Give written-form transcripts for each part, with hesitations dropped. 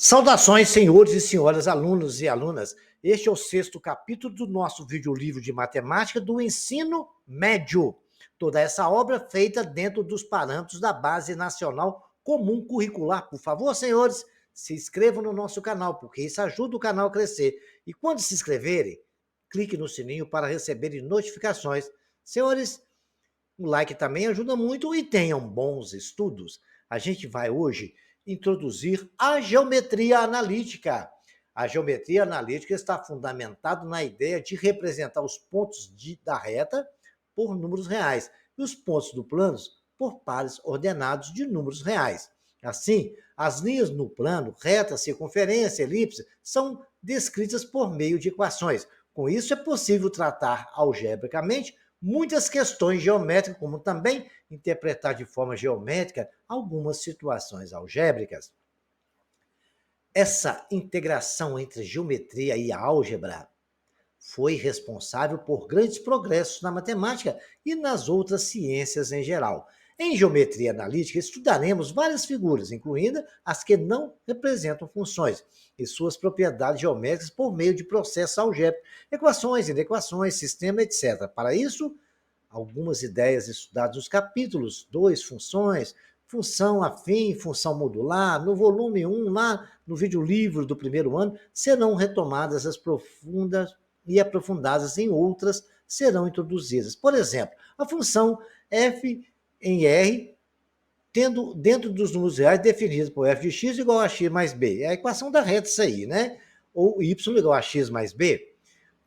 Saudações, senhores e senhoras, alunos e alunas. Este é o 6º capítulo do nosso videolivro de matemática do ensino médio. Toda essa obra feita dentro dos parâmetros da Base Nacional Comum Curricular. Por favor, senhores, se inscrevam no nosso canal, porque isso ajuda o canal a crescer. E quando se inscreverem, clique no sininho para receberem notificações. Senhores, o like também ajuda muito e tenham bons estudos. A gente vai hoje introduzir a geometria analítica. A geometria analítica está fundamentada na ideia de representar os pontos da reta por números reais e os pontos do plano por pares ordenados de números reais. Assim, as linhas no plano, reta, circunferência, elipse, são descritas por meio de equações. Com isso, é possível tratar algebricamente muitas questões geométricas, como também interpretar de forma geométrica algumas situações algébricas. Essa integração entre geometria e álgebra foi responsável por grandes progressos na matemática e nas outras ciências em geral. Em geometria analítica, estudaremos várias figuras, incluindo as que não representam funções, e suas propriedades geométricas por meio de processos algébricos, equações, inequações, sistema, etc. Para isso, algumas ideias estudadas nos capítulos 2, funções, função afim, função modular, no volume 1, lá no videolivro do primeiro ano, serão retomadas as profundas e aprofundadas em outras serão introduzidas. Por exemplo, a função f em R, tendo dentro dos números reais definidos por f de x igual a x mais b. É a equação da reta isso aí, né? Ou y igual a x mais b,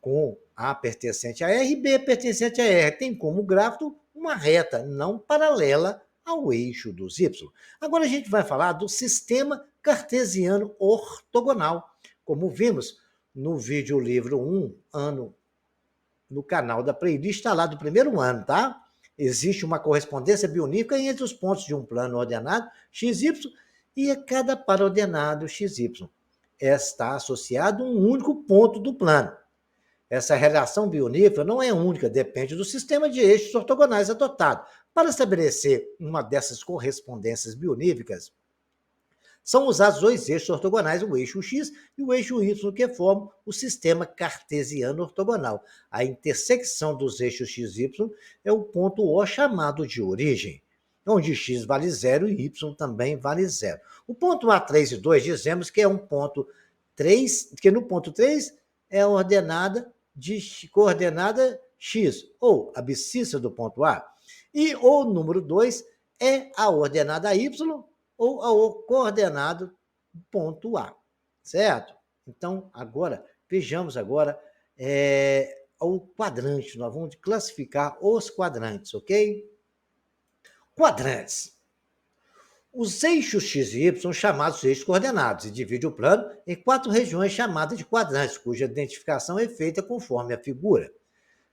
com A pertencente a R e B pertencente a R. Tem como gráfico uma reta não paralela ao eixo dos Y. Agora a gente vai falar do sistema cartesiano ortogonal. Como vimos no vídeo livro 1, no canal da playlist, lá do primeiro ano, tá? Existe uma correspondência bionífica entre os pontos de um plano ordenado, XY, e a cada par ordenado, XY. Está associado um único ponto do plano. Essa relação bionífera não é única, depende do sistema de eixos ortogonais adotado. Para estabelecer uma dessas correspondências bioníficas, são usados dois eixos ortogonais, o eixo X e o eixo Y, que formam o sistema cartesiano ortogonal. A intersecção dos eixos X e Y é o ponto O chamado de origem, onde X vale 0 e Y também vale 0. O ponto A3 e 2 dizemos que é um ponto 3, que no ponto 3 é a ordenada de coordenada X, ou abscissa do ponto A. E o número 2 é a ordenada Y, ou ao coordenado ponto A, certo? Então, agora, vejamos agora o quadrante. Nós vamos classificar os quadrantes, ok? Quadrantes. Os eixos x e y são chamados eixos coordenados e divide o plano em 4 regiões chamadas de quadrantes, cuja identificação é feita conforme a figura.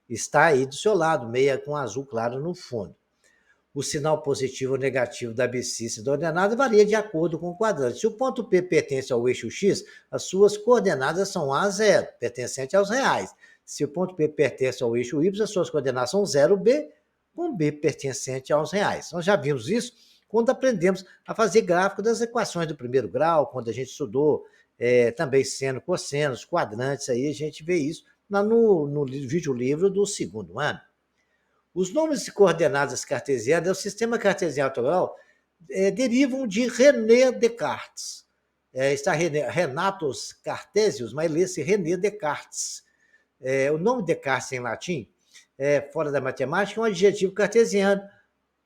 Está aí do seu lado, meia com azul claro no fundo. O sinal positivo ou negativo da abscissa da ordenada varia de acordo com o quadrante. Se o ponto P pertence ao eixo X, as suas coordenadas são A, 0, pertencente aos reais. Se o ponto P pertence ao eixo Y, as suas coordenadas são 0, B, com B pertencente aos reais. Nós já vimos isso quando aprendemos a fazer gráfico das equações do primeiro grau, quando a gente estudou também seno, cossenos, quadrantes, aí a gente vê isso no vídeo-livro do segundo ano. Os nomes de coordenadas cartesianas, o sistema cartesiano ortogonal, derivam de René Descartes. Está Renatus Cartesius, mas lê-se René Descartes. O nome Descartes em latim, fora da matemática, é um adjetivo cartesiano.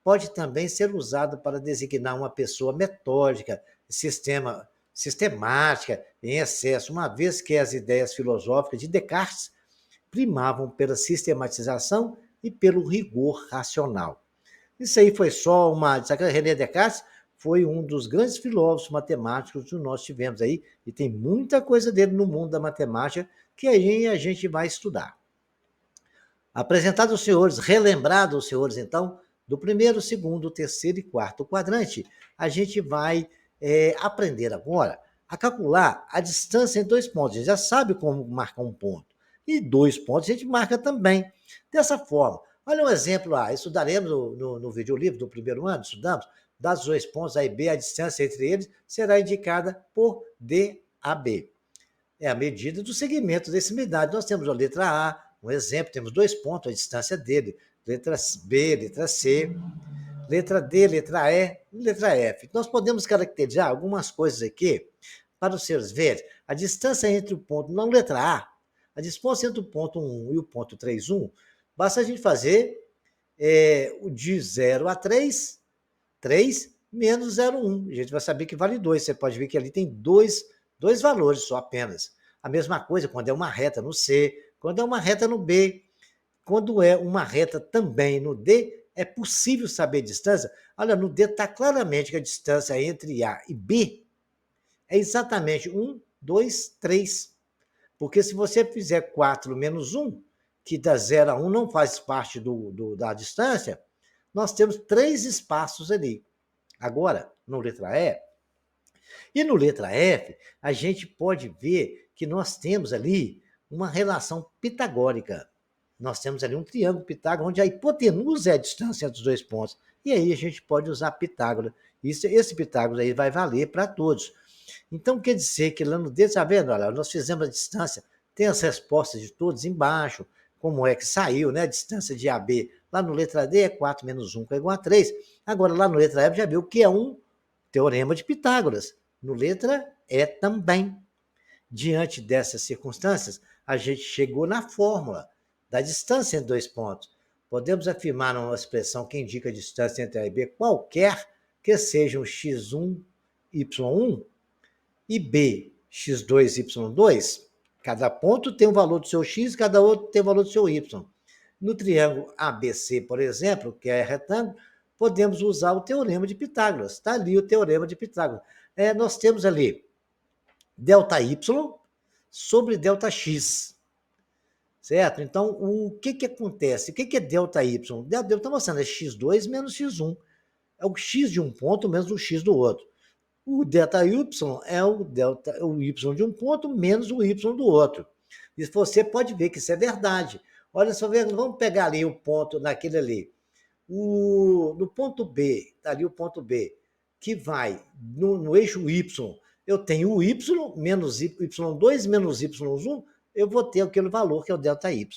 Pode também ser usado para designar uma pessoa metódica, sistemática, em excesso, uma vez que as ideias filosóficas de Descartes primavam pela sistematização e pelo rigor racional. Isso aí foi só uma... René Descartes foi um dos grandes filósofos matemáticos que nós tivemos aí, e tem muita coisa dele no mundo da matemática que aí a gente vai estudar. Apresentado aos senhores, relembrado aos senhores, então, do primeiro, segundo, terceiro e quarto quadrante, a gente vai aprender agora a calcular a distância em 2 pontos. A gente já sabe como marcar um ponto. E 2 pontos a gente marca também. Dessa forma, olha um exemplo lá, estudaremos no videolivro do primeiro ano, estudamos, das dois pontos A e B, a distância entre eles será indicada por DAB. É a medida do segmento dessa unidade. Nós temos a letra A, um exemplo, temos 2 pontos, a distância dele. Letra B, letra C, letra D, letra E, letra F. Nós podemos caracterizar algumas coisas aqui para os senhores verem. A distância entre o ponto, na letra a distância entre o ponto 1 e o ponto 3,1, basta a gente fazer de 0 a 3, 3 menos 0,1. A gente vai saber que vale 2. Você pode ver que ali tem dois valores só apenas. A mesma coisa quando é uma reta no C, quando é uma reta no B, quando é uma reta também no D, é possível saber a distância. Olha, no D está claramente que a distância entre A e B é exatamente 1, 2, 3. Porque se você fizer 4 menos 1, que dá 0 a 1 não faz parte da distância, nós temos 3 espaços ali. Agora, no letra E e no letra F, a gente pode ver que nós temos ali uma relação pitagórica. Nós temos ali um triângulo Pitágoras, onde a hipotenusa é a distância entre os dois pontos. E aí a gente pode usar Pitágoras. Esse Pitágoras aí vai valer para todos. Então, quer dizer que lá no D, está vendo? Olha, nós fizemos a distância, tem as respostas de todos embaixo, como é que saiu, né? A distância de AB. Lá no letra D é 4 menos 1, que é igual a 3. Agora, lá no letra F já viu que é um teorema de Pitágoras. No letra E também. Diante dessas circunstâncias, a gente chegou na fórmula da distância entre dois pontos. Podemos afirmar uma expressão que indica a distância entre A e B qualquer que sejam x1, y1 e b, x2, y2. Cada ponto tem um valor do seu x, cada outro tem o valor do seu y. No triângulo ABC, por exemplo, que é retângulo, podemos usar o teorema de Pitágoras. Está ali o teorema de Pitágoras. Nós temos ali ΔY sobre ΔX. Certo? Então, o que acontece? O que é ΔY? ΔY está mostrando, é x2 menos x1. É o x de um ponto menos o x do outro. O ΔY é o y de um ponto menos o y do outro. E você pode ver que isso é verdade. Olha só, vamos pegar ali o ponto naquele ali. No ponto B, está ali o ponto B, que vai no eixo Y, eu tenho o Y menos Y2 menos Y1, eu vou ter aquele valor que é o ΔY.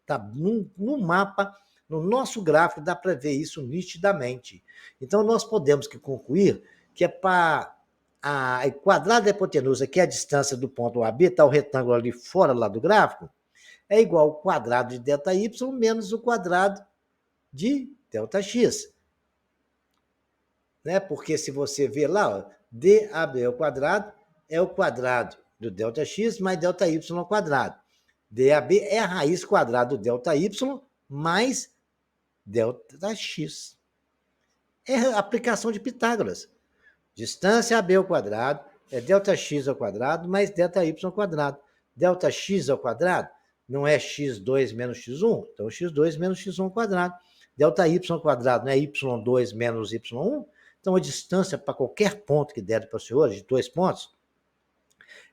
Tá? No mapa, no nosso gráfico, dá para ver isso nitidamente. Então, nós podemos concluir que é para a quadrada da hipotenusa, que é a distância do ponto AB, está o retângulo ali fora lá do gráfico, é igual ao quadrado de ΔY menos o quadrado de ΔX. Né? Porque se você ver lá, ó, DAB ao quadrado é o quadrado do ΔX mais ΔY ao quadrado. DAB é a raiz quadrada do ΔY mais ΔX. É a aplicação de Pitágoras. Distância AB ao quadrado é ΔX ao quadrado mais ΔY ao quadrado. ΔX ao quadrado não é x2 menos x1, então x2 menos x1 ao quadrado. ΔY ao quadrado não é y2 menos y1, então a distância para qualquer ponto que der para os senhores, de 2 pontos,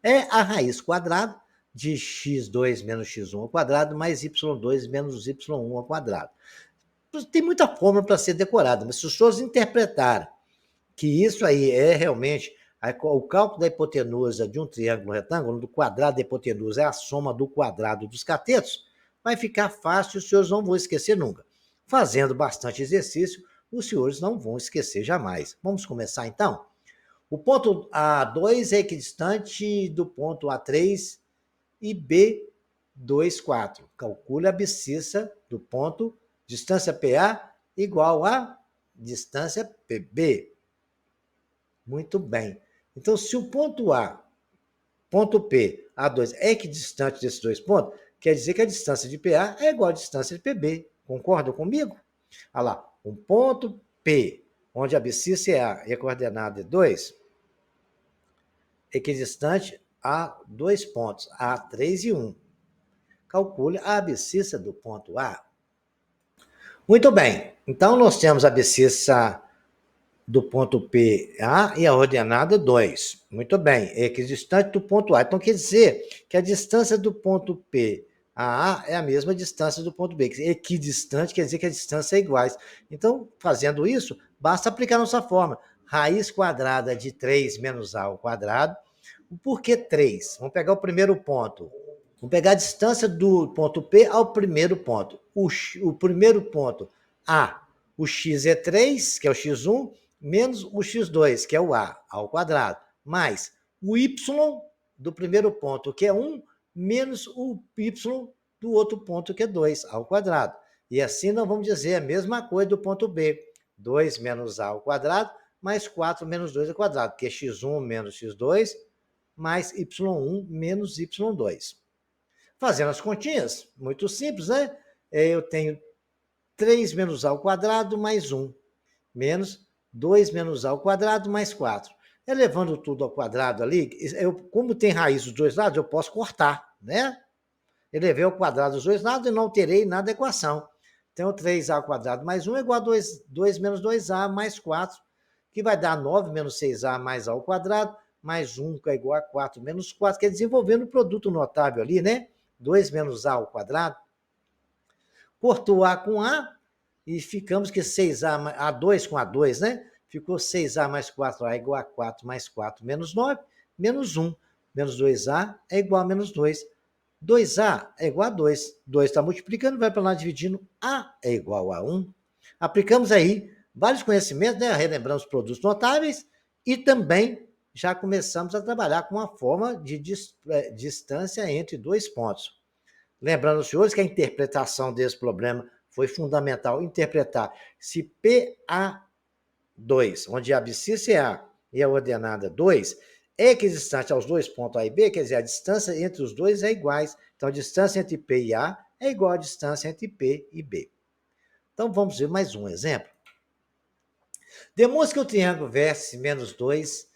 é a raiz quadrada de x2 menos x1 ao quadrado mais y2 menos y1 ao quadrado. Tem muita fórmula para ser decorada, mas se os senhores interpretarem que isso aí é realmente o cálculo da hipotenusa de um triângulo retângulo, do quadrado da hipotenusa é a soma do quadrado dos catetos, vai ficar fácil e os senhores não vão esquecer nunca. Fazendo bastante exercício, os senhores não vão esquecer jamais. Vamos começar então? O ponto A2 é equidistante do ponto A3 e B2, 4. Calcule a abscissa do ponto distância PA igual a distância PB. Muito bem. Então, se o ponto A, ponto P, A2 é equidistante desses dois pontos, quer dizer que a distância de PA é igual à distância de PB. Concordam comigo? Olha lá, um ponto P, onde a abscissa é A e a coordenada é 2, equidistante a dois pontos, A3 e 1. Calcule a abscissa do ponto A. Muito bem, então nós temos a abscissa do ponto PA e a ordenada 2. Muito bem, é equidistante do ponto A. Então quer dizer que a distância do ponto P a é a mesma distância do ponto B. Equidistante quer dizer que a distância é iguais. Então, fazendo isso, basta aplicar nossa fórmula. raiz quadrada de 3 menos a ao quadrado. Por que 3? Vamos pegar o primeiro ponto. Vamos pegar a distância do ponto P ao primeiro ponto. O primeiro ponto, A, o x é 3, que é o x1, menos o x2, que é o A, ao quadrado, mais o y do primeiro ponto, que é 1, menos o y do outro ponto, que é 2, ao quadrado. E assim nós vamos dizer a mesma coisa do ponto B. 2 menos a ao quadrado, mais 4 menos 2 ao quadrado, que é x1 menos x2, mais y1 menos y2. Fazendo as continhas, muito simples, né? Eu tenho 3 menos a ao quadrado mais 1, menos 2 menos a ao quadrado mais 4. Elevando tudo ao quadrado ali, como tem raiz dos dois lados, eu posso cortar, né? Elevei ao quadrado dos dois lados e não alterei nada da equação. Então, 3a ao quadrado mais 1 é igual a 2 menos 2a mais 4, que vai dar 9 menos 6a mais a ao quadrado, mais 1, que é igual a 4 menos 4, que é desenvolvendo o produto notável ali, né? 2 menos a ao quadrado. Cortou A com A e ficamos que 6A, A2 com A2, né? Ficou 6A mais 4A igual a 4 mais 4 menos 9, menos 1. Menos 2A é igual a menos 2. 2A é igual a 2. 2 está multiplicando, vai para lá dividindo. A é igual a 1. Aplicamos aí vários conhecimentos, né? Relembramos produtos notáveis e também já começamos a trabalhar com uma forma de distância entre dois pontos. Lembrando, senhores, que a interpretação desse problema foi fundamental. Interpretar se PA2, onde a abscissa é A e a ordenada 2, é equidistante aos dois pontos A e B, quer dizer, a distância entre os dois é iguais. Então, a distância entre P e A é igual à distância entre P e B. Então, vamos ver mais um exemplo. Demonstre que o triângulo vértice menos 2,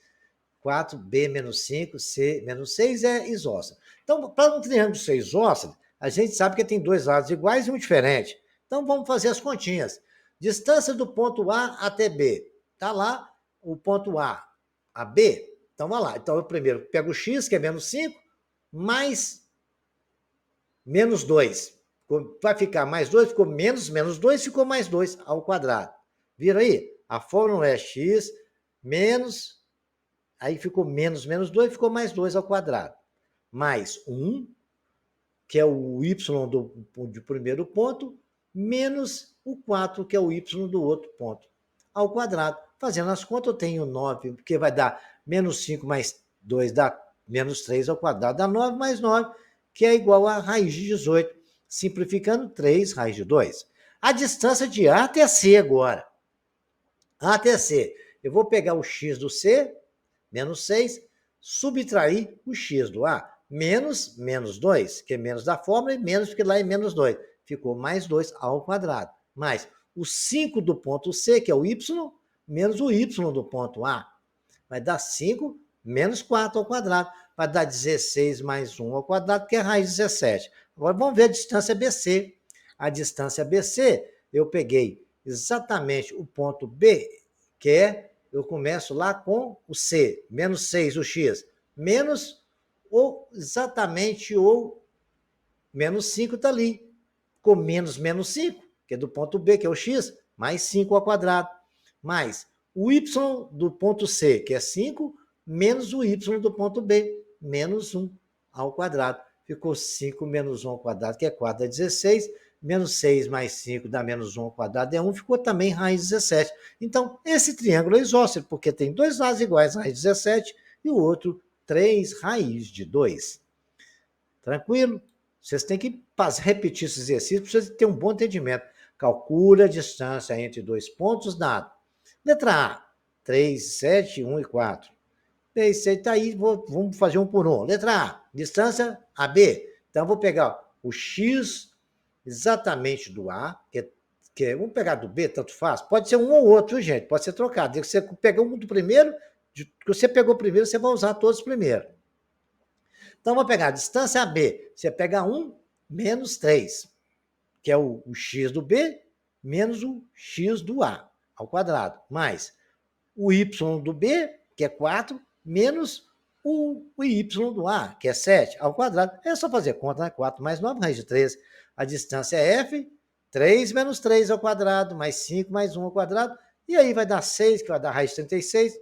4, B menos 5, C menos 6 é isósceles. Então, para um triângulo ser isósceles, a gente sabe que tem dois lados iguais e um diferente. Então, vamos fazer as continhas. Distância do ponto A até B. Está lá o ponto A B. Então, vamos lá. Então, eu primeiro pego o x, que é menos 5, mais menos 2. Vai ficar mais 2, ficou menos 2, ficou mais 2 ao quadrado. Viram aí? A fórmula é x menos, aí ficou menos 2, ficou mais 2 ao quadrado. Mais 1, que é o y do primeiro ponto, menos o 4, que é o y do outro ponto, ao quadrado. Fazendo as contas, eu tenho 9, porque vai dar menos 5 mais 2, dá menos 3 ao quadrado, dá 9 mais 9, que é igual a raiz de 18. Simplificando, 3 raiz de 2. A distância de A até C agora. A até C. Eu vou pegar o x do C, menos 6, subtrair o x do A. Menos 2, que é menos da fórmula, e menos porque lá é menos 2. Ficou mais 2 ao quadrado. Mais o 5 do ponto C, que é o y, menos o y do ponto A. Vai dar 5 menos 4 ao quadrado. Vai dar 16 mais 1 ao quadrado, que é a raiz de 17. Agora vamos ver a distância BC. A distância BC, eu peguei exatamente o ponto B, que é, eu começo lá com o C, menos 6 o x, menos ou exatamente o menos 5 está ali. Ficou menos 5, que é do ponto B, que é o x, mais 5 ao quadrado. Mais o y do ponto C, que é 5, menos o y do ponto B, menos 1 ao quadrado. Ficou 5 menos 1 ao quadrado, que é 4, dá 16. Menos 6 mais 5 dá menos 1 ao quadrado, é 1. Ficou também raiz de 17. Então, esse triângulo é isósceles, porque tem dois lados iguais, raiz de 17, e o outro 3 raiz de 2. Tranquilo? Vocês têm que repetir esse exercício para vocês terem um bom entendimento. Calcule a distância entre dois pontos dado. Letra A, 3, 7, 1 e 4. 3, 7, tá aí, vamos fazer um por um. Letra A, distância AB. Então, eu vou pegar o x exatamente do A, vamos pegar do B, tanto faz. Pode ser um ou outro, gente, pode ser trocado. Você pegou um do primeiro, que você pegou primeiro, você vai usar todos primeiro. Então, vou pegar a distância AB. Você pega 1 menos 3, que é o x do B, menos o x do A, ao quadrado. Mais o y do B, que é 4, menos o y do A, que é 7, ao quadrado. É só fazer conta, né? 4 mais 9, raiz de 13. A distância é f, 3 menos 3 ao quadrado, mais 5 mais 1 ao quadrado, E aí vai dar 6, que vai dar raiz de 36.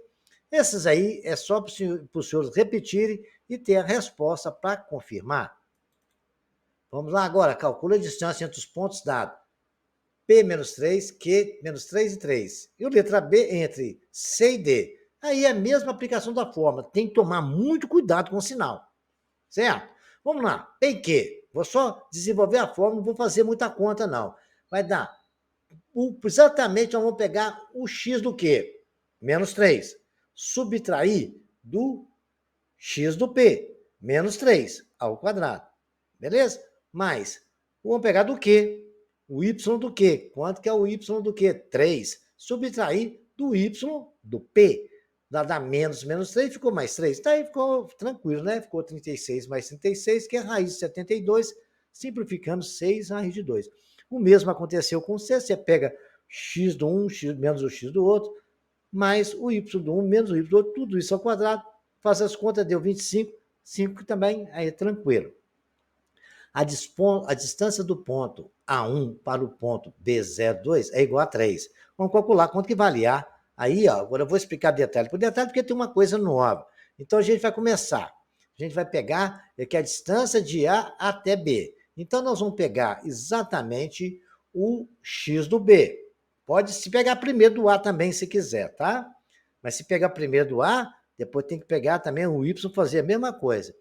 Esses aí é só para os senhores repetirem e ter a resposta para confirmar. Vamos lá agora, calcula a distância entre os pontos dados. P menos 3, Q menos 3 e 3. E o letra B entre C e D. Aí é a mesma aplicação da fórmula. Tem que tomar muito cuidado com o sinal. Certo? Vamos lá. P e Q. Vou só desenvolver a fórmula, não vou fazer muita conta, não. Vai dar. Exatamente, nós vamos pegar o x do Q. Menos 3. Subtrair do x do P. Menos 3 ao quadrado. Beleza? Mais. Vamos pegar do Q. O y do Q. Quanto que é o y do Q? 3. Subtrair do y do P. Dá menos 3, ficou mais 3. Daí ficou tranquilo, né? Ficou 36 mais 36, que é raiz de 72, simplificando 6 raiz de 2. O mesmo aconteceu com C. Você pega x do um, x menos o x do outro, mais o y do um, menos o y do outro, tudo isso ao quadrado. Faz as contas, deu 25. 5 também, aí é tranquilo. A distância do ponto A1 para o ponto B02 é igual a 3. Vamos calcular quanto que vale A. Aí, ó, agora eu vou explicar detalhe por detalhe, porque tem uma coisa nova. Então, a gente vai começar. A gente vai pegar aqui a distância de A até B. Então, nós vamos pegar exatamente o x do B. Pode se pegar primeiro do A também, se quiser, tá? Mas se pegar primeiro do A, depois tem que pegar também o y, fazer a mesma coisa.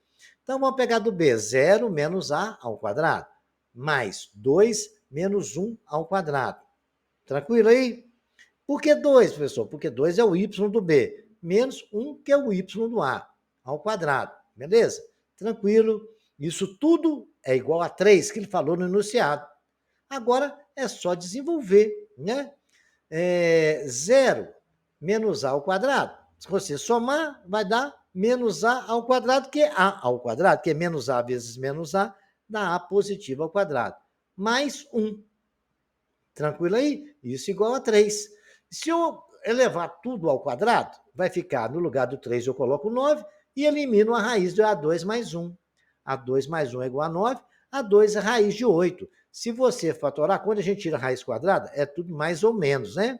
Então, vamos pegar do B, 0 menos A ao quadrado, mais 2 menos 1 ao quadrado. Tranquilo aí? Por que 2, professor? Porque 2 é o y do B, menos 1, que é o y do A, ao quadrado. Beleza? Tranquilo. Isso tudo é igual a 3, que ele falou no enunciado. Agora, é só desenvolver, né? 0 menos A ao quadrado. Se você somar, vai dar menos A ao quadrado, que é A ao quadrado, que é menos A vezes menos A, dá A positivo ao quadrado. Mais 1. Tranquilo aí? Isso igual a 3. Se eu elevar tudo ao quadrado, vai ficar, no lugar do 3 eu coloco 9 e elimino a raiz de A2 mais 1. A2 mais 1 é igual a 9, A2 é raiz de 8. Se você fatorar, quando a gente tira a raiz quadrada, é tudo mais ou menos, né?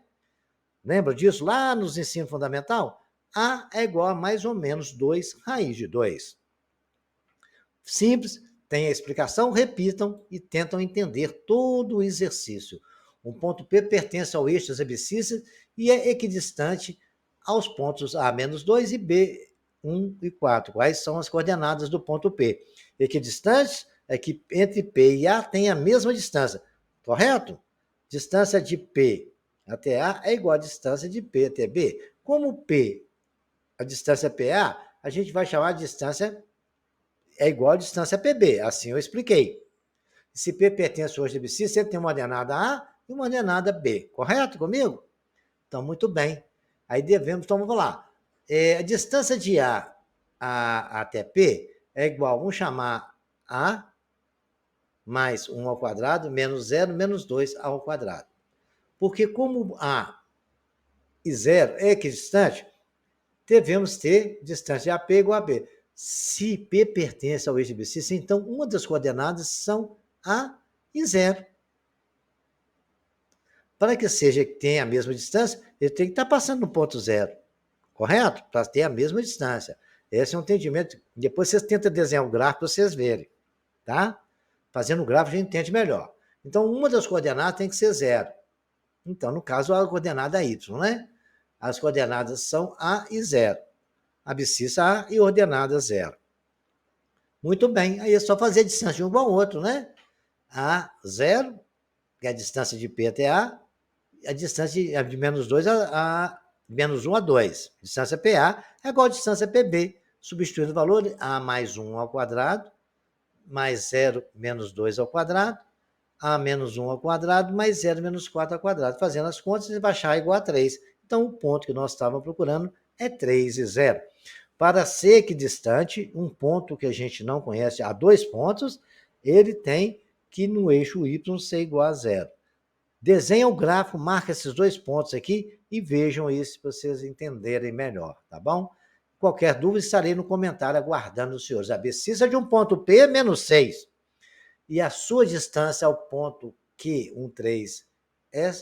Lembra disso? Lá nos ensino fundamental, A é igual a mais ou menos 2 raiz de 2. Simples, tem a explicação, repitam e tentam entender todo o exercício. Um ponto P pertence ao eixo das abscissas e é equidistante aos pontos A-2 e B1 e 4. Quais são as coordenadas do ponto P? Equidistante é que entre P e A tem a mesma distância, correto? Distância de P até A é igual à distância de P até B. Como P, a distância PA, a gente vai chamar de distância é igual à distância PB, assim eu expliquei. Se P pertence ao eixo de abscissa, ele tem uma ordenada A e uma ordenada B, correto comigo? Então, muito bem. Aí devemos, então vamos lá. A distância de A até P é igual, vamos chamar A mais 1 ao quadrado, menos 0, menos 2 ao quadrado. Porque como A e 0 é equidistante, devemos ter distância de AP igual a B. Se P pertence ao eixo de abscissa, então uma das coordenadas são A e 0. Para que tenha a mesma distância, ele tem que estar passando no ponto 0, correto? Para ter a mesma distância. Esse é um entendimento. Depois vocês tentam desenhar o gráfico para vocês verem, tá? Fazendo o gráfico a gente entende melhor. Então, uma das coordenadas tem que ser 0. Então, no caso, a coordenada é y, né? As coordenadas são A e 0. Abscissa A e ordenada 0. Muito bem, aí é só fazer a distância de um ao outro, né? A 0, que é a distância de P até A distância de menos 2 a menos 1 a 2. Distância PA é igual a distância PB, substituindo o valor A mais 1 ao quadrado, mais 0 menos 2 ao quadrado, A menos 1 ao quadrado, mais 0 menos 4 ao quadrado. Fazendo as contas, ele vai achar igual a 3. Então, o ponto que nós estávamos procurando é 3 e 0. Para ser equidistante, um ponto que a gente não conhece a 2 pontos, ele tem que no eixo Y ser igual a 0. Desenha o gráfico, marca esses 2 pontos aqui e vejam isso para vocês entenderem melhor, tá bom? Qualquer dúvida, estarei no comentário aguardando os senhores. A abscissa de um ponto P é menos 6. E a sua distância ao ponto Q, 1, 3,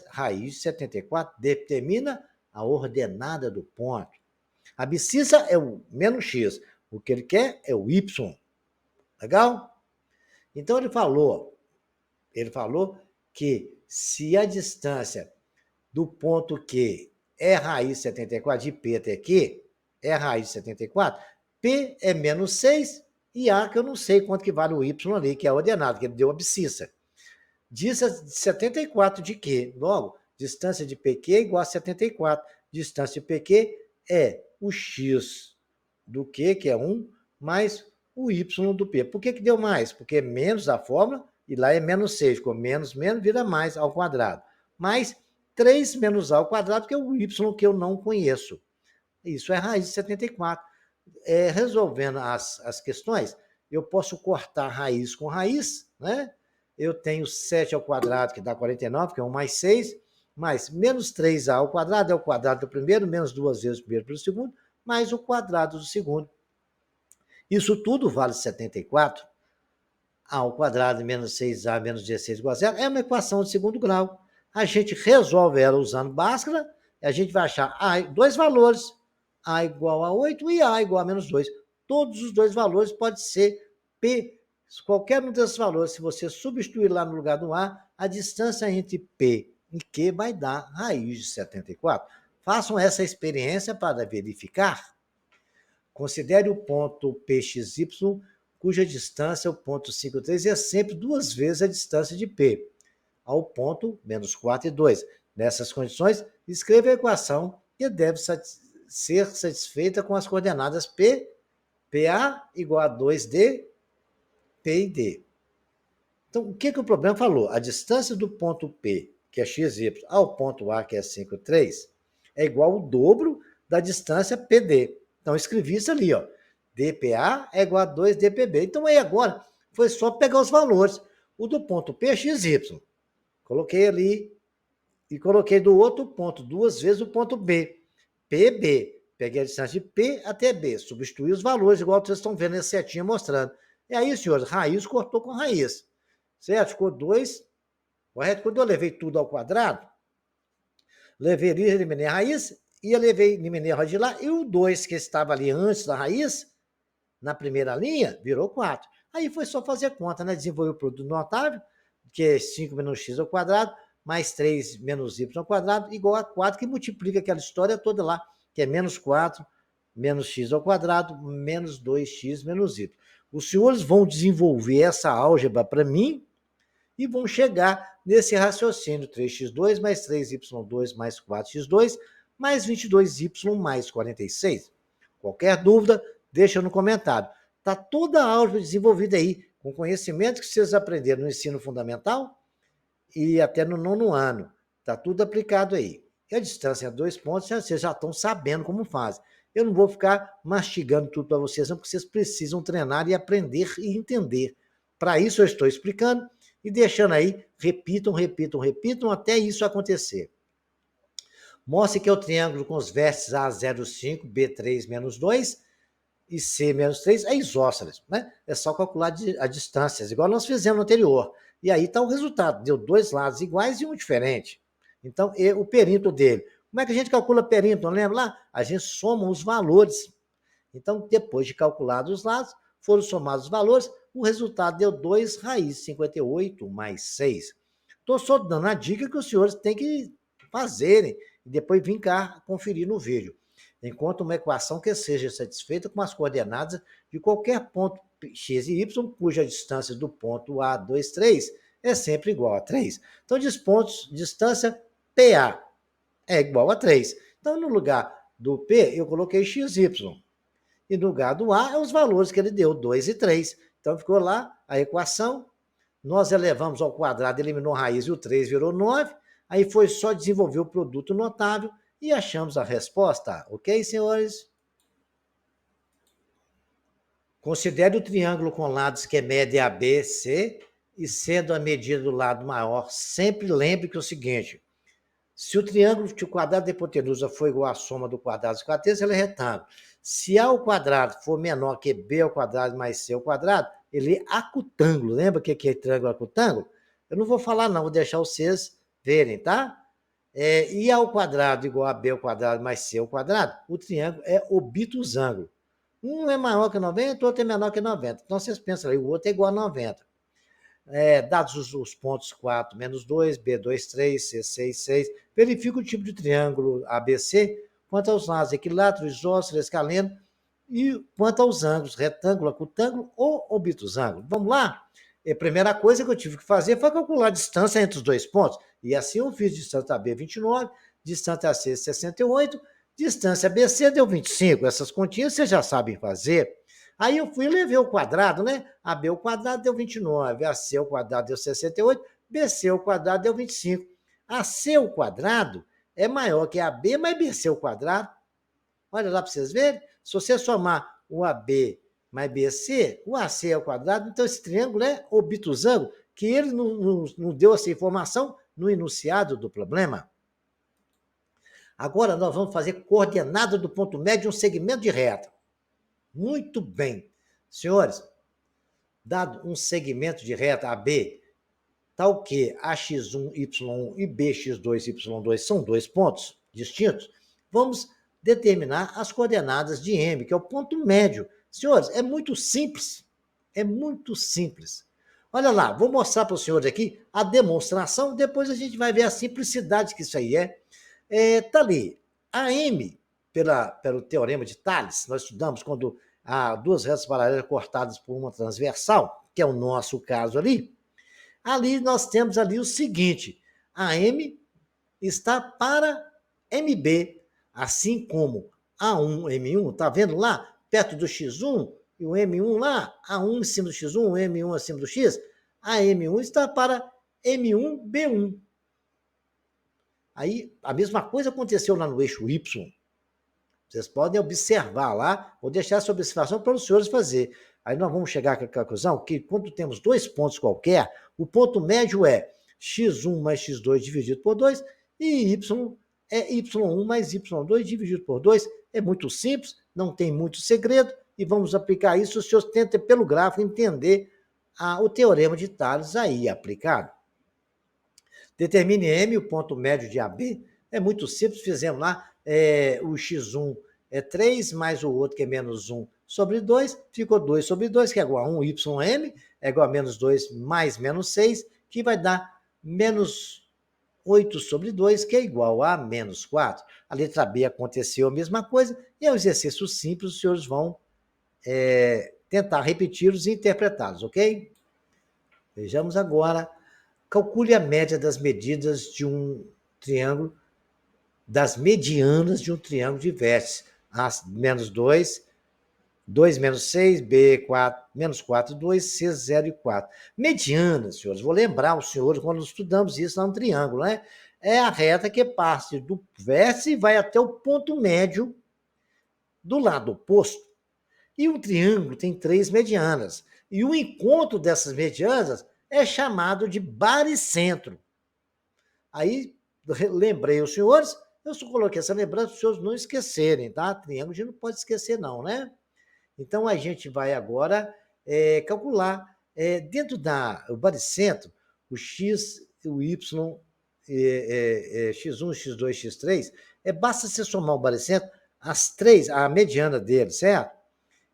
raiz de 74 determina a ordenada do ponto. A abscissa é o menos x. O que ele quer é o y. Legal? Então ele falou que se a distância do ponto Q é raiz de 74, de P até Q, é raiz de 74, P é menos 6 e A, que eu não sei quanto que vale o Y ali, que é a ordenada, que ele deu a abscissa. Distância de 74 de Q. Logo, distância de PQ é igual a 74. Distância de PQ é o X do Q, que é 1, mais o Y do P. Por que deu mais? Porque é menos a fórmula, e lá é menos 6. Com menos, vira mais ao quadrado. Mais 3 menos A ao quadrado, que é o Y que eu não conheço. Isso é raiz de 74. Resolvendo as questões, eu posso cortar raiz com raiz, né? Eu tenho 7 ao quadrado, que dá 49, que é 1 mais 6, mais menos 3A ao quadrado, é o quadrado do primeiro, menos 2 vezes o primeiro pelo segundo, mais o quadrado do segundo. Isso tudo vale 74. A ao quadrado menos 6A menos 16 igual a zero é uma equação de segundo grau. A gente resolve ela usando Bhaskara, e a gente vai achar dois valores, A igual a 8 e A igual a menos 2. Todos os dois valores pode ser P. Qualquer um desses valores, se você substituir lá no lugar do A distância entre P e Q vai dar raiz de 74. Façam essa experiência para verificar. Considere o ponto PXY, cuja distância, o ponto 53, é sempre 2 vezes a distância de P, ao ponto menos 4 e 2. Nessas condições, escreva a equação que deve ser satisfeita com as coordenadas P, PA igual a 2D, P e D. Então, o que o problema falou? A distância do ponto P, que é XY, ao ponto A, que é 5,3, é igual ao dobro da distância PD. Então, escrevi isso ali, ó. dPA é igual a 2dPB. Então, aí agora, foi só pegar os valores. O do ponto P é XY. Coloquei ali e coloquei do outro ponto, 2 vezes o ponto B. PB. Peguei a distância de P até B. Substituí os valores, igual vocês estão vendo essa setinha mostrando. E aí, senhores, raiz cortou com raiz. Certo? Ficou 2. Correto? Quando eu levei tudo ao quadrado, levei ali, eliminei a raiz, e eliminei a raiz de lá, e o 2 que estava ali antes da raiz, na primeira linha, virou 4. Aí foi só fazer conta, né? Desenvolver o produto notável, que é 5 menos x ao quadrado, mais 3 menos y ao quadrado, igual a 4, que multiplica aquela história toda lá, que é menos 4 menos x ao quadrado, menos 2x menos y. Os senhores vão desenvolver essa álgebra para mim e vão chegar nesse raciocínio 3x2 mais 3y2 mais 4x2 mais 22y mais 46. Qualquer dúvida, deixa no comentário. Está toda a álgebra desenvolvida aí, com conhecimento que vocês aprenderam no ensino fundamental e até no 9º ano. Está tudo aplicado aí. E a distância é 2 pontos, vocês já estão sabendo como faz. Eu não vou ficar mastigando tudo para vocês, não, porque vocês precisam treinar e aprender e entender. Para isso eu estou explicando e deixando aí, repitam, até isso acontecer. Mostre que é o triângulo com os vértices A05, B3 menos 2 e C menos 3 é isósceles, né? É só calcular a distância, igual nós fizemos no anterior. E aí está o resultado, deu 2 lados iguais e um diferente. Então, o perímetro dele. Como é que a gente calcula perímetro? Não lembra lá? A gente soma os valores. Então, depois de calculados os lados, foram somados os valores, o resultado deu 2 raiz 58 mais 6. Estou só dando a dica que os senhores têm que fazerem e depois vir cá conferir no vídeo. Encontre uma equação que seja satisfeita com as coordenadas de qualquer ponto x e y, cuja distância do ponto A, 2, 3 é sempre igual a 3. Então, distância PA é igual a 3. Então, no lugar do P, eu coloquei XY. E no lugar do A, é os valores que ele deu, 2 e 3. Então, ficou lá a equação. Nós elevamos ao quadrado, eliminou a raiz e o 3 virou 9. Aí foi só desenvolver o produto notável e achamos a resposta. Ok, senhores? Considere o triângulo com lados que é média ABC e sendo a medida do lado maior, sempre lembre que é o seguinte, se o triângulo de quadrado da hipotenusa for igual à soma do quadrado dos quaternos, ele é retângulo. Se A ao quadrado for menor que B ao quadrado mais C ao quadrado, ele é acutângulo. Lembra o que é triângulo acutângulo? Eu não vou falar não, vou deixar vocês verem, tá? I ao quadrado igual a B ao quadrado mais C ao quadrado, o triângulo é obtusângulo. Um é maior que 90, o outro é menor que 90. Então, vocês pensam aí, o outro é igual a 90. Dados os pontos 4, menos 2, B2, 3, C6, 6, verifica o tipo de triângulo ABC quanto aos lados equilátero, isósceles, escaleno e quanto aos ângulos, retângulo, acutângulo ou obtusângulo. Vamos lá? A primeira coisa que eu tive que fazer foi calcular a distância entre os dois pontos. E assim eu fiz distância AB 29, distância AC 68, distância BC deu 25. Essas continhas vocês já sabem fazer. Aí eu fui e levei o quadrado, né? AB ao quadrado deu 29, AC ao quadrado deu 68, BC ao quadrado deu 25. AC ao quadrado é maior que AB mais BC ao quadrado. Olha lá para vocês verem. Se você somar o AB mais BC, o AC ao quadrado, então esse triângulo é obtusângulo, que ele não deu essa informação no enunciado do problema. Agora nós vamos fazer coordenada do ponto médio de um segmento de reta. Muito bem. Senhores, dado um segmento de reta AB, tal que AX1, Y1 e BX2, Y2 são dois pontos distintos, vamos determinar as coordenadas de M, que é o ponto médio. Senhores, é muito simples. É muito simples. Olha lá, vou mostrar para os senhores aqui a demonstração, depois a gente vai ver a simplicidade que isso aí é. Tá ali, a M, pelo teorema de Thales, nós estudamos quando há duas retas paralelas cortadas por uma transversal, que é o nosso caso ali. Ali nós temos ali o seguinte, a M está para MB, assim como A1, M1, tá vendo lá, perto do X1, e o M1 lá, A1 em cima do X1, o M1 acima do X, a M1 está para M1, B1. Aí, a mesma coisa aconteceu lá no eixo Y. Vocês podem observar lá, vou deixar essa observação para os senhores fazer. Aí nós vamos chegar à conclusão que quando temos dois pontos qualquer, o ponto médio é x1 mais x2 dividido por 2 e y é y1 mais y2 dividido por 2. É muito simples, não tem muito segredo e vamos aplicar isso. Os senhores tentem pelo gráfico entender o teorema de Thales aí aplicado. Determine M, o ponto médio de AB. É muito simples, fizemos lá, o x1 é 3, mais o outro que é menos 1 sobre 2, ficou 2 sobre 2, que é igual a 1, ym, é igual a menos 2 mais menos 6, que vai dar menos 8 sobre 2, que é igual a menos 4. A letra B aconteceu a mesma coisa, e é um exercício simples, os senhores vão tentar repeti-los e interpretá-los, ok? Vejamos agora. Calcule a média das medidas de um triângulo, das medianas de um triângulo de vértices. A menos 2, 2 menos 6, B 4, menos 4, 2, C 0 e 4. Medianas, senhores, vou lembrar os senhores quando estudamos isso lá no triângulo, né? É a reta que parte do vértice e vai até o ponto médio do lado oposto. E um triângulo tem 3 medianas. E o encontro dessas medianas é chamado de baricentro. Aí, lembrei os senhores, eu só coloquei essa lembrança para os senhores não esquecerem, tá? Triângulo a gente não pode esquecer não, né? Então, a gente vai agora calcular, dentro do baricentro, o x, o y, x1, x2, x3, basta você somar o baricentro, as três, a mediana dele, certo?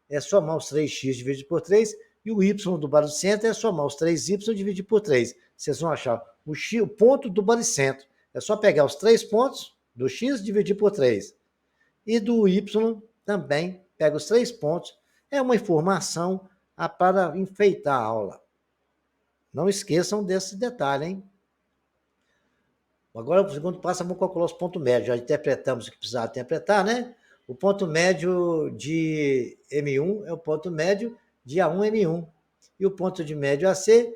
É somar os 3x dividido por 3, e o y do baricentro é somar os 3y dividido por 3. Vocês vão achar o ponto do baricentro. É só pegar os 3 pontos do x e dividir por 3. E do y também pega os 3 pontos. É uma informação para enfeitar a aula. Não esqueçam desse detalhe, hein? Agora, no segundo passo, vamos calcular os pontos médios. Já interpretamos o que precisava interpretar, né? O ponto médio de M1 é o ponto médio de A1M1. E o ponto de médio AC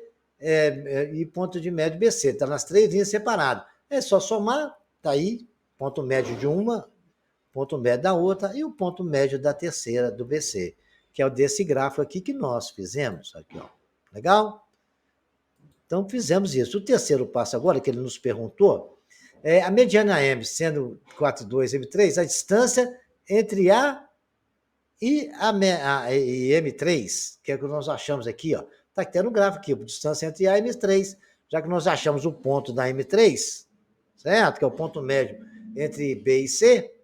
e ponto de médio BC. Está nas 3 linhas separadas. É só somar, está aí, ponto médio de uma, ponto médio da outra e o ponto médio da terceira do BC, que é o desse gráfico aqui que nós fizemos. Aqui, ó. Legal? Então, fizemos isso. O terceiro passo agora, que ele nos perguntou, a mediana M sendo 4,2, M3, a distância entre A e M3, que é o que nós achamos aqui, ó. Está tendo um gráfico aqui, a distância entre A e M3. Já que nós achamos o ponto da M3, certo? Que é o ponto médio entre B e C,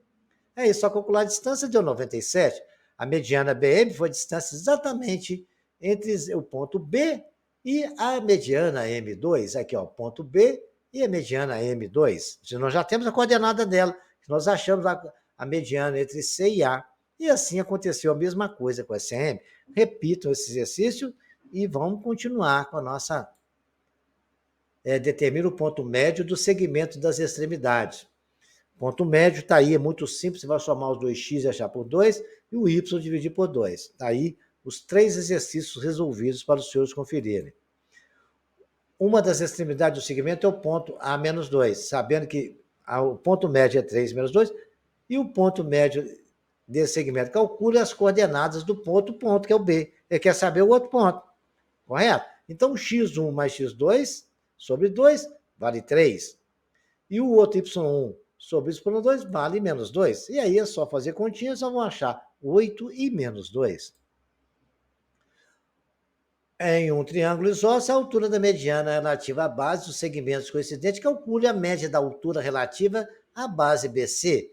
é isso, só calcular a distância deu 97. A mediana BM foi a distância exatamente entre o ponto B e a mediana M2. Aqui, ó, ponto B e a mediana M2. Nós já temos a coordenada dela, nós achamos a mediana entre C e A. E assim aconteceu a mesma coisa com a SM. Repitam esse exercício e vamos continuar com a nossa... determina o ponto médio do segmento das extremidades. Ponto médio está aí, é muito simples, você vai somar os 2x e achar por 2, e o y dividir por 2. Está aí os 3 exercícios resolvidos para os senhores conferirem. Uma das extremidades do segmento é o ponto A menos 2, sabendo que o ponto médio é 3 menos 2, e o ponto médio desse segmento calcula as coordenadas do ponto, que é o B. Ele quer saber o outro ponto, correto? Então, x1 mais x2 sobre 2 vale 3. E o outro y1 sobre y2 vale menos 2. E aí é só fazer continha, só vão achar 8 e menos 2. Em um triângulo isósceles, a altura da mediana relativa à base dos segmentos coincidentes calcule a média da altura relativa à base BC.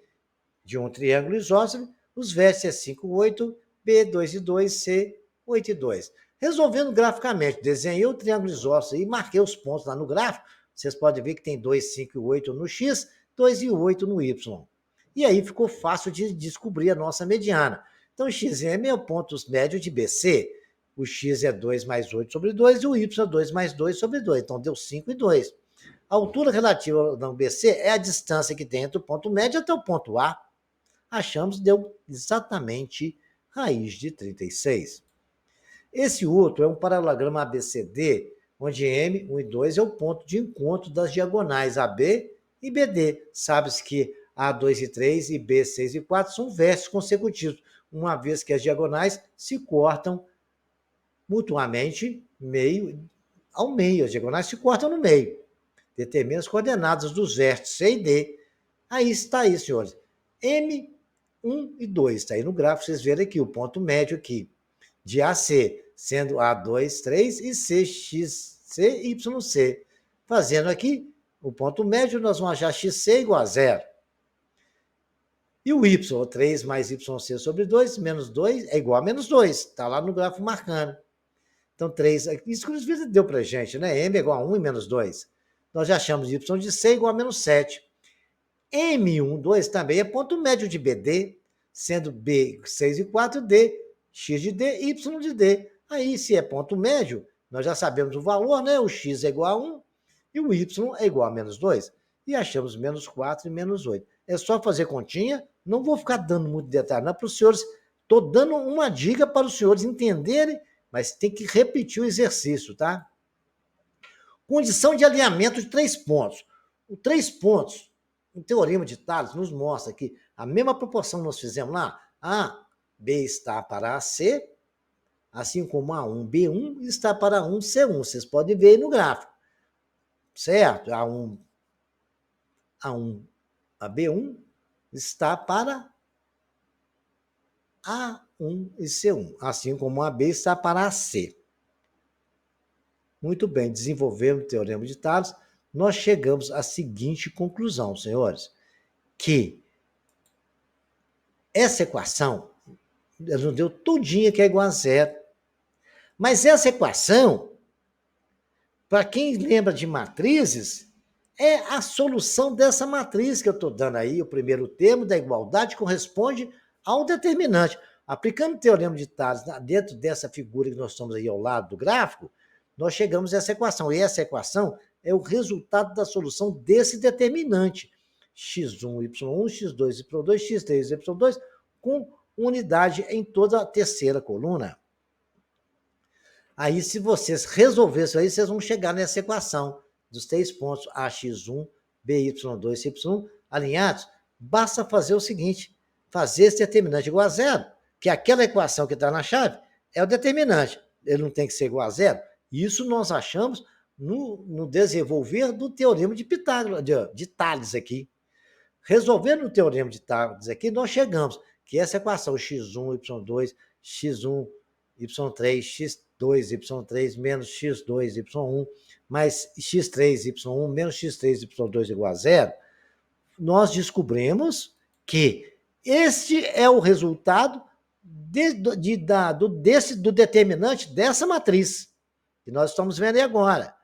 De um triângulo isósceles, os vértices é 5, 8, B, 2 e 2, C, 8 e 2. Resolvendo graficamente, desenhei o triângulo isósceles e marquei os pontos lá no gráfico. Vocês podem ver que tem 2, 5 e 8 no X, 2 e 8 no Y. E aí ficou fácil de descobrir a nossa mediana. Então, XM é o ponto médio de BC. O X é 2 mais 8 sobre 2 e o Y é 2 mais 2 sobre 2. Então, deu 5 e 2. A altura relativa ao BC é a distância que tem entre o ponto médio até o ponto A. Achamos, deu exatamente raiz de 36. Esse outro é um paralelogramo ABCD, onde M, 1 e 2 é o ponto de encontro das diagonais AB e BD. Sabe-se que A2 e 3 e B6 e 4 são vértices consecutivos, uma vez que as diagonais se cortam mutuamente ao meio. As diagonais se cortam no meio. Determina as coordenadas dos vértices C e D. Aí está aí, senhores. M1 e 2. Está aí no gráfico, vocês verem aqui o ponto médio aqui. De AC, sendo A2, 3 e CXC, YC. Fazendo aqui o ponto médio, nós vamos achar XC igual a 0. E o Y, 3 mais YC sobre 2, menos 2, é igual a menos 2. Está lá no gráfico marcando. Então, 3, isso que deu para a gente, né? M é igual a 1 e menos 2. Nós já achamos Y de C igual a menos 7. M1, 2 também é ponto médio de BD, sendo B 6 e 4, D, X de D, Y de D. Aí, se é ponto médio, nós já sabemos o valor, né? O X é igual a 1 e o Y é igual a menos 2. E achamos menos 4 e menos 8. É só fazer continha, não vou ficar dando muito detalhe, não, para os senhores. Estou dando uma dica para os senhores entenderem, mas tem que repetir o exercício, tá? Condição de alinhamento de 3 pontos. O 3 pontos, o teorema de Tales nos mostra que a mesma proporção que nós fizemos lá, A, B está para AC, assim como A1, B1 está para 1, C1. Vocês podem ver aí no gráfico. Certo? A1, a B1 está para A1 e C1, assim como a B está para AC. Muito bem, desenvolvendo o teorema de Tales, nós chegamos à seguinte conclusão, senhores, que essa equação, ela nos deu tudinha que é igual a 0. Mas essa equação, para quem lembra de matrizes, é a solução dessa matriz que eu estou dando aí. O primeiro termo da igualdade corresponde ao determinante. Aplicando o teorema de Tales dentro dessa figura que nós estamos aí ao lado do gráfico, nós chegamos a essa equação. E essa equação é o resultado da solução desse determinante. X1, Y1, X2, Y2, X3, Y2, com unidade em toda a terceira coluna. Aí, se vocês resolverem isso aí, vocês vão chegar nessa equação dos 3 pontos AX1, BY2, CY1 alinhados. Basta fazer o seguinte, fazer esse determinante igual a 0, que aquela equação que está na chave é o determinante. Ele não tem que ser igual a 0. Isso nós achamos no desenvolver do teorema de Pitágoras, de Tales aqui. Resolvendo o teorema de Tales aqui, nós chegamos que essa equação x1, y2, x1, y3, x2, x2y3 menos x2y1 mais x3y1 menos x3y2 igual a zero, nós descobrimos que este é o resultado do determinante dessa matriz, que nós estamos vendo aí agora.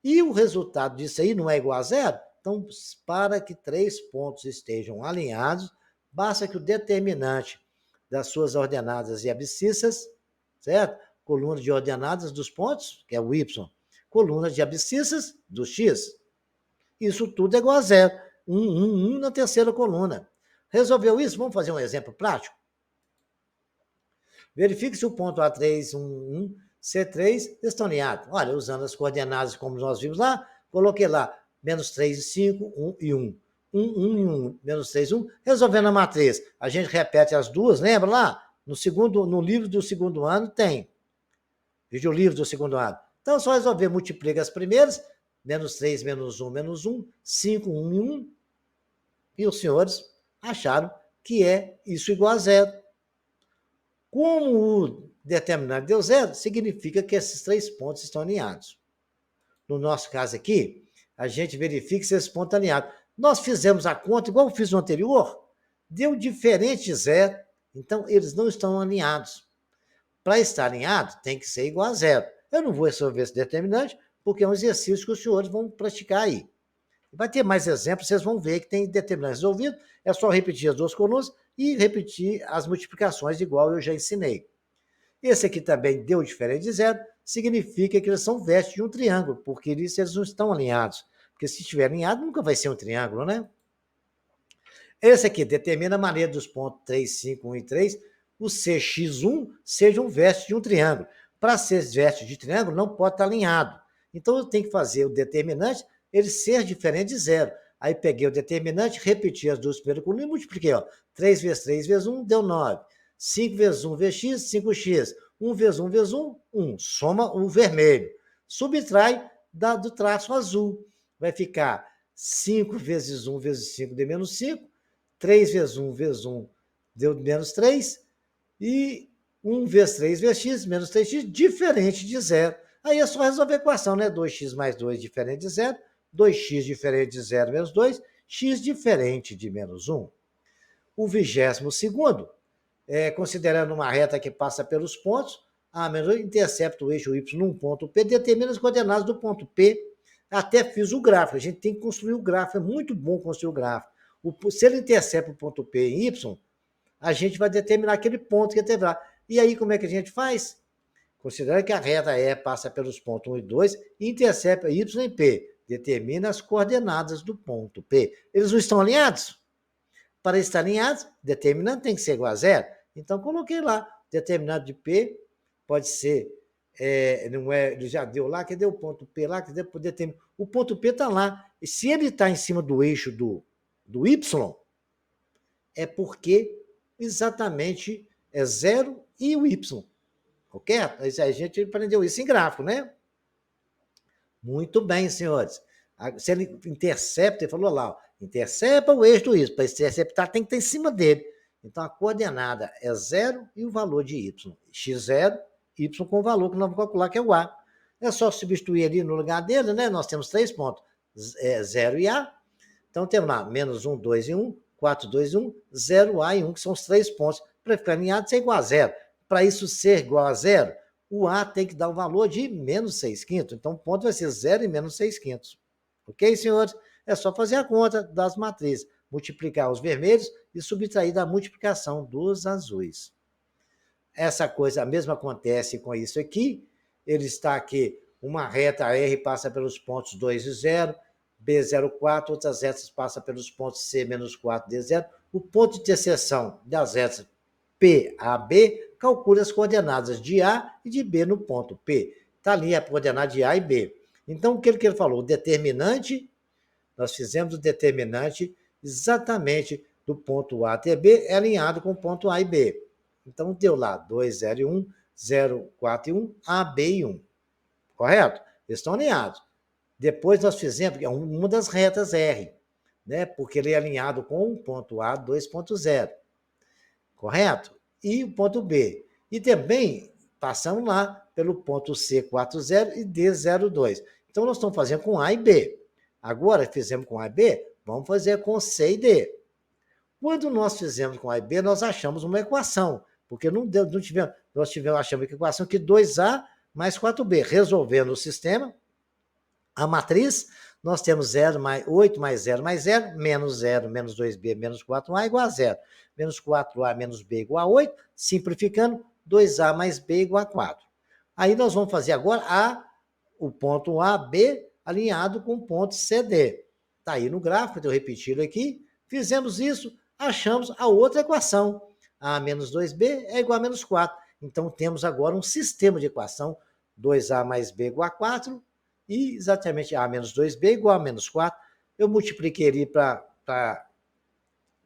E o resultado disso aí não é igual a zero? Então, para que três pontos estejam alinhados, basta que o determinante das suas ordenadas e abscissas, certo? Coluna de ordenadas dos pontos, que é o y, coluna de abscissas do x. Isso tudo é igual a zero. 1 na terceira coluna. Resolveu isso? Vamos fazer um exemplo prático? Verifique se o ponto A3, 1, C3 estão alinhados. Olha, usando as coordenadas como nós vimos lá, coloquei lá menos 3 e 5, 1 e 1. 1 e 1, menos 3 e 1. Resolvendo a matriz, a gente repete as duas, lembra lá? No livro do segundo ano tem. Veja o livro do segundo ano. Então, é só resolver, multiplica as primeiras, menos 3, menos 1, 5, 1 e 1. E os senhores acharam que é isso igual a zero. Como o determinante deu zero, significa que esses três pontos estão alinhados. No nosso caso aqui, a gente verifica se esses pontos estão alinhados. Nós fizemos a conta, igual eu fiz no anterior, deu diferente de zero, então eles não estão alinhados. Para estar alinhado, tem que ser igual a zero. Eu não vou resolver esse determinante, porque é um exercício que os senhores vão praticar aí. Vai ter mais exemplos, vocês vão ver que tem determinante resolvido, é só repetir as duas colunas e repetir as multiplicações igual eu já ensinei. Esse aqui também deu diferente de zero, significa que eles são vestes de um triângulo, porque eles não estão alinhados. Porque se estiver alinhado, nunca vai ser um triângulo, né? Esse aqui determina a maneira dos pontos 3, 5, 1 e 3, o CX1 sejam vestes de um triângulo. Para ser veste de triângulo, não pode estar alinhado. Então, eu tenho que fazer o determinante ele ser diferente de zero. Aí peguei o determinante, repeti as duas primeiras colunas e multipliquei. 3 vezes 3 vezes 1 deu 9. 5 vezes 1 vezes x, 5x. 1 vezes 1 vezes 1, 1. Soma o vermelho. Subtrai do traço azul. Vai ficar 5 vezes 1 vezes 5 deu menos 5. 3 vezes 1 vezes 1 deu menos 3. E 1 vezes 3 vezes x, menos 3x, diferente de zero. Aí é só resolver a equação, né? 2x mais 2 diferente de zero. 2x diferente de 0 menos 2, x diferente de menos 1. O 22º, considerando uma reta que passa pelos pontos, A menos 2 intercepta o eixo y num ponto P, determina as coordenadas do ponto P. Até fiz o gráfico, a gente tem que construir o gráfico, é muito bom construir o gráfico. Se ele intercepta o ponto P em y, a gente vai determinar aquele ponto que teve lá. E aí, como é que a gente faz? Considerando que a reta E passa pelos pontos 1 e 2 e intercepta y em P. Determina as coordenadas do ponto P. Eles não estão alinhados? Para estar alinhados, determinante tem que ser igual a zero. Então, coloquei lá, determinante de P pode ser, não é, ele já deu lá, que deu o ponto P lá, que deu determinante. O ponto P está lá. E se ele está em cima do eixo do Y, é porque exatamente é zero e o Y. Ok? A gente aprendeu isso em gráfico, né? Muito bem, senhores. Se ele intercepta, ele falou lá, ó, intercepta o eixo do y. Para interceptar, tem que estar em cima dele. Então, a coordenada é zero e o valor de y. x0, y com o valor que nós vamos calcular, que é o a. É só substituir ali no lugar dele, né? Nós temos 3 pontos, 0 e a. Então, temos lá, menos 1, 2 e 1, 4, 2 e 1, 0, a e 1, que são os 3 pontos. Para ficar alinhado, isso é igual a zero. Para isso ser igual a zero, o A tem que dar o valor de menos 6/5. Então, o ponto vai ser 0 e menos 6/5. Ok, senhores? É só fazer a conta das matrizes. Multiplicar os vermelhos e subtrair da multiplicação dos azuis. Essa coisa, a mesma acontece com isso aqui. Ele está aqui, uma reta R passa pelos pontos 2 e 0, B0, 4, outras retas passam pelos pontos C, menos 4, D0. O ponto de interseção das retas P a B, calcula as coordenadas de A e de B no ponto P. Está ali a coordenada de A e B. Então, o que ele falou? O determinante, nós fizemos o determinante exatamente do ponto A até B, é alinhado com o ponto A e B. Então, deu lá 2, 0 e 1, 0, 4 e 1, A, B e 1. Correto? Eles estão alinhados. Depois nós fizemos uma das retas R, né? Porque ele é alinhado com o ponto A, 2.0. Correto? E o ponto B. E também passamos lá pelo ponto C, 40 e D, 02. Então, nós estamos fazendo com A e B. Agora, fizemos com A e B, vamos fazer com C e D. Quando nós fizemos com A e B, nós achamos uma equação, porque achamos uma equação que 2A mais 4B. Resolvendo o sistema, a matriz, nós temos 0 mais 8 mais 0 mais 0, menos 0, menos 2B, menos 4A igual a 0. Menos 4A menos B igual a 8, simplificando, 2A mais B igual a 4. Aí nós vamos fazer agora o ponto A, B, alinhado com o ponto CD. Está aí no gráfico, estou repetindo aqui. Fizemos isso, achamos a outra equação. A menos 2B é igual a menos 4. Então, temos agora um sistema de equação, 2A mais B igual a 4, e exatamente A menos 2B igual a menos 4. Eu multipliquei ali para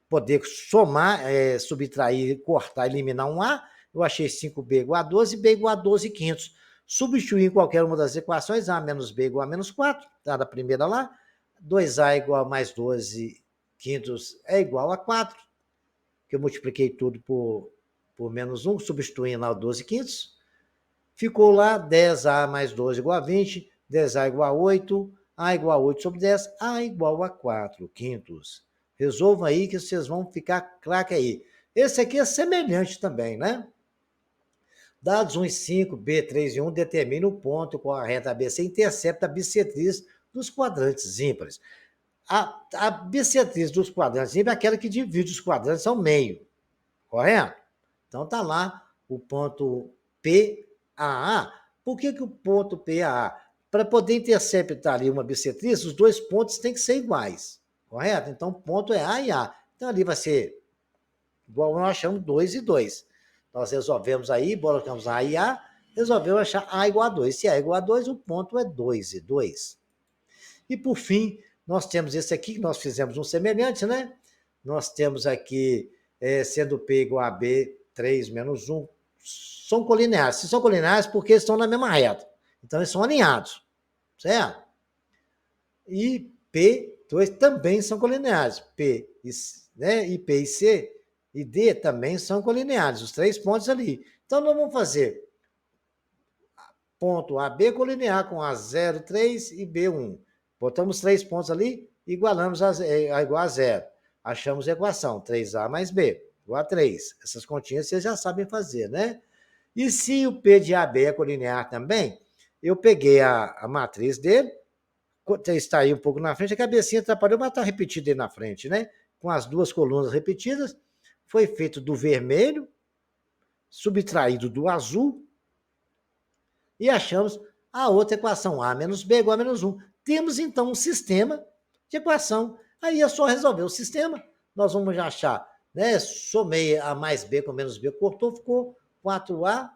poder somar, subtrair, cortar, eliminar um A. Eu achei 5B igual a 12, B igual a 12 quintos. Substituir em qualquer uma das equações, A menos B igual a menos 4, tá da primeira lá. 2A igual a mais 12 quintos é igual a 4, que eu multipliquei tudo por menos 1, substituindo lá o 12 quintos. Ficou lá 10A mais 12 igual a 20, 10A igual a 8, A igual a 8 sobre 10, A igual a 4 quintos. Resolvam aí que vocês vão ficar craque aí. Esse aqui é semelhante também, né? Dados 1 e 5, B, 3 e 1, determina o ponto com a reta ABC intercepta a bissetriz dos quadrantes ímpares. A bissetriz dos quadrantes ímpares é aquela que divide os quadrantes ao meio, correto? Então, está lá o ponto PAA. Por que o ponto PAA? Para poder interceptar ali uma bissetriz, os dois pontos têm que ser iguais, correto? Então, o ponto é A e A. Então, ali vai ser igual nós achamos 2 e 2. Nós resolvemos aí, colocamos A e A, resolvemos achar A igual a 2. Se A igual a 2, o ponto é 2 e 2. E, por fim, nós temos esse aqui, que nós fizemos um semelhante, né? Nós temos aqui, sendo P igual a B, 3 menos 1, são colineares. Se são colineares, porque eles estão na mesma reta. Então, eles são alinhados, certo? E P2 também são colineares. P e C e D também são colineares, os 3 pontos ali. Então, nós vamos fazer ponto AB colinear com A0, 3 e B1. Botamos 3 pontos ali, igualamos igual a 0. Achamos a equação, 3A mais B, igual a 3. Essas continhas vocês já sabem fazer, né? E se o P de AB é colinear também, eu peguei a matriz dele, está aí um pouco na frente, a cabecinha atrapalhou, mas está repetido aí na frente, né? Com as duas colunas repetidas, foi feito do vermelho, subtraído do azul, e achamos a outra equação, A menos B igual a menos 1. Temos, então, um sistema de equação. Aí é só resolver o sistema. Nós vamos achar, né? Somei A mais B com menos B, cortou, ficou 4A,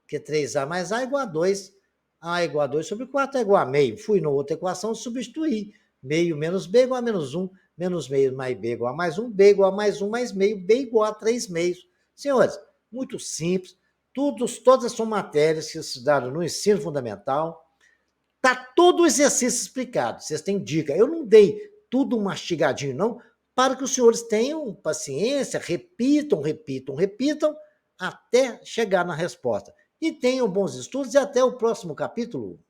que é 3A mais A igual a 2. A igual a 2 sobre 4 é igual a meio. Fui na outra equação, substituí. Meio menos B igual a menos 1, menos meio mais B igual a mais 1, B igual a mais 1 mais meio, B igual a 3 meios. Senhores, muito simples. Todas são matérias que estudaram no ensino fundamental. Está todo o exercício explicado. Vocês têm dica. Eu não dei tudo mastigadinho, não, para que os senhores tenham paciência, repitam, até chegar na resposta. E tenham bons estudos e até o próximo capítulo.